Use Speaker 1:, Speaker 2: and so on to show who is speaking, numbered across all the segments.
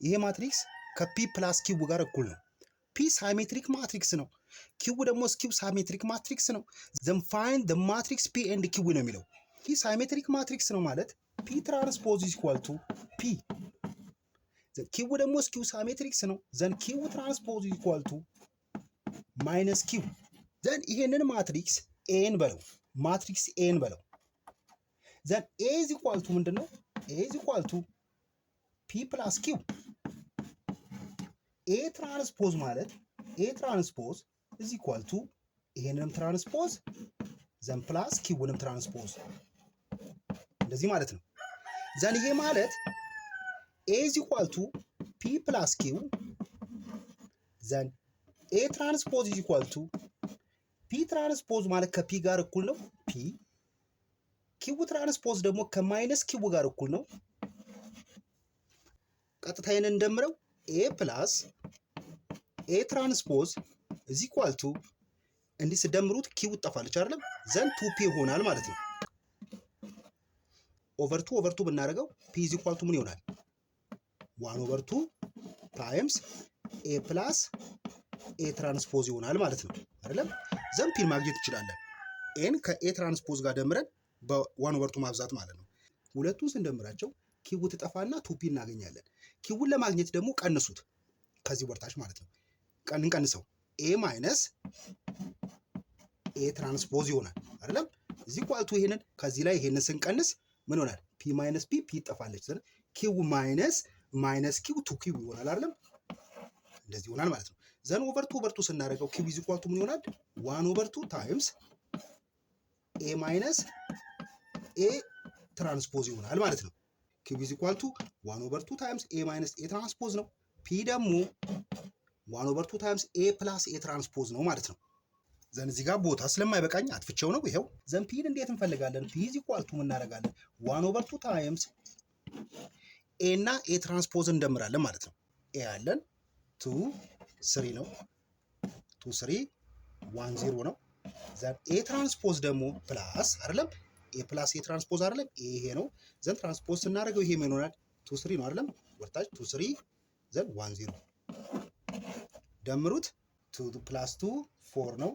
Speaker 1: ይሄ ማትሪክስ ከፒ ፕላስ ኪው ጋር እኩል ነው። ፒ ሳይሜትሪክ ማትሪክስ ነው። ኪው ደግሞ ስኪው ሳይሜትሪክ ማትሪክስ ነው። ዘን ፋይንድ ዘ ማትሪክስ ፒ ኤንድ ኪው ነው የሚለው። ፒ ሳይሜትሪክ ማትሪክስ ነው ማለት ፒ ትራንስፖዝ ኢዝ ኢኳል ቱ ፒ። ዘን ኪው ደግሞ ስኪው ሳይሜትሪክስ ነው። ዘን ኪው ትራንስፖዝ ኢዝ ኢኳል ቱ ማይነስ ኪው። ዘን ይሄንን ማትሪክስ ኤን በለው፣ ማትሪክስ ኤን በለው። ዘን ኤ ኢዝ ኢኳል ቱ ምንድን ነው? ኤ ኢዝ ኢኳል ቱ ፒ ፕላስ ኪው። ኤ ትራንስፖዝ ማለት ኤ ትራንስፖዝ ኢዝ ኢኳል ቱ ይሄንንም ትራንስፖዝ ዘን ፕላስ ኪውንም ትራንስፖዝ እንደዚህ ማለት ነው። ዘን ይሄ ማለት ኤ ኢዝ ኢኳል ቱ ፒ ፕላስ ኪው ዘን ኤ ትራንስፖዝ ኢዝ ኢኳል ቱ ፒ ትራንስፖዝ ማለት ከፒ ጋር እኩል ነው ፒ። ኪው ትራንስፖዝ ደግሞ ከማይነስ ኪው ጋር እኩል ነው። ቀጥታ ይሄንን እንደምረው ኤ ፕላስ ኤ ትራንስፖዝ ኢዝ ኢኳል ቱ እንዲህ ስደምሩት ኪው ትጠፋለች አይደለም? ዘን 2ፒ ይሆናል ማለት ነው። ኦቨር 2 ብናደርገው ፒ ኢዝ ኢኳል ቱ ምን ይሆናል? 1/2 ታይምስ ኤ ፕላስ ኤ ትራንስፖዝ ይሆናል ማለት ነው አይደለም? ዘን ፒን ማግኘት እንችላለን። ኤን ከኤ ትራንስፖዝ ጋር ደምረን በ1/2 ማብዛት ማለት ነው። ሁለቱን ስንደምራቸው ኪው ትጠፋና 2ፒ እናገኛለን። ኪውን ለማግኘት ደግሞ ቀንሱት ከዚህ ወርታች ማለት ነው። እንቀንሰው ኤ ማይነስ ኤ ትራንስፖዝ ይሆናል አይደለም? እዚህ ኳልቱ ይሄንን ከዚህ ላይ ይሄንን ስንቀንስ ምን ይሆናል? ፒ ማይነስ ፒ ይጠፋለች። ዘን ኪው ማይነስ ኪው 2ኪው ይሆናል አይደለም? እንደዚህ ይሆናል ማለት ነው። ዘን ኦቨር 2 ስናደርገው ኪው ኢዝ ኢኳል ቱ ምን ይሆናል? 1/2 ታይምስ ኤ ማይነስ ኤ ትራንስፖዝ ይሆናል ማለት ነው። ኪው ኢዝ ኢኳል ቱ 1/2 ታይምስ ኤ ማይነስ ኤ ትራንስፖዝ ነው። ፒ ደግሞ 1/2 ታይምስ ኤ ፕላስ ኤ ትራንስፖዝ ነው ማለት ነው። ዘን እዚህ ጋር ቦታ ስለማይበቃኝ አጥፍቼው ነው ይሄው። ዘን ፒን እንዴት እንፈልጋለን? ፒ ኢዝ ኢኳል ቱ እናደርጋለን 1/2 ታይምስ ኤ እና ኤ ትራንስፖዝ እንደምራለን ማለት ነው። ኤ ያለን 2 3 ነው። 2 3 1 0 ነው። ዘን ኤ ትራንስፖዝ ደግሞ ፕላስ አይደለም? ኤ ፕላስ ኤ ትራንስፖዝ አይደለም? ይሄ ነው። ዘን ትራንስፖዝ ስናደርገው ይሄ ምን ይሆናል? 2 3 ነው አይደለም? ወርታች 2 3 ዘን 1 0 ደምሩት 2 + 2 4 ነው።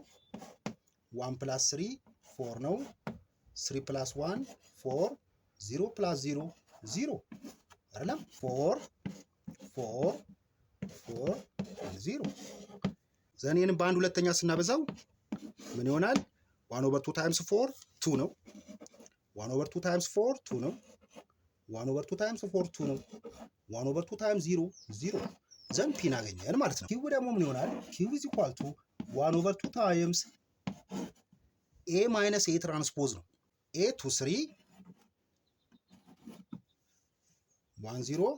Speaker 1: 1 + 3 4 ነው። 3 + 1 4 0 + 0 0 አይደለም? 4 4 4 0 ዘን ይሄን በአንድ ሁለተኛ ስናበዛው ምን ይሆናል? 1/2 ታይምስ 4 2 ነው። 1/2 ታይምስ 4 2 ነው። 1/2 ታይምስ 4 2 ነው። 1/2 ታይምስ 0 0 ዘን ፒን አገኘን ማለት ነው። ኪው ደግሞ ምን ይሆናል? ኪው ኢዝ ኢኳል ቱ 1/2 ታይምስ ኤ ማይነስ ኤ ትራንስፖዝ ነው። ኤ 2 3 1 0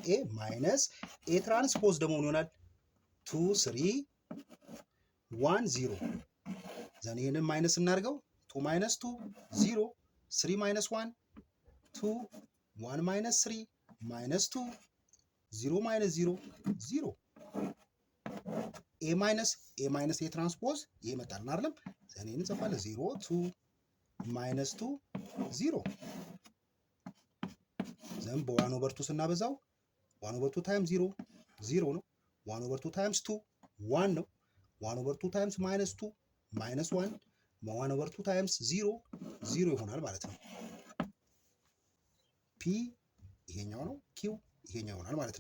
Speaker 1: ኤ ማይነስ ኤ ትራንስፖዝ ደግሞ ምን ይሆናል? 2 3 1 0 ዘን ይሄንን ማይነስ እናድርገው 2 ማይነስ 2 0 3 ማይነስ 1 2 1 ማይነስ 3 ማይነስ 2 0 ማይነስ 0 0 ኤ ማይነስ ኤ ትራንስፖዝ ይሄ መጣልን አይደለም? ዘን ይሄን እንጽፋለን 0 2 ማይነስ 2 0 ዘን በ1/2 ስናበዛው 1/2 ታይምስ 0 0 ነው። 1/2 ታይምስ 2 1 ነው። 1/2 ታይምስ ማይነስ 2 ማይነስ 1 1/2 ታይምስ 0 0 ይሆናል ማለት ነው። ፒ ይሄኛው ነው። ኪው ይሄኛው ይሆናል ማለት ነው።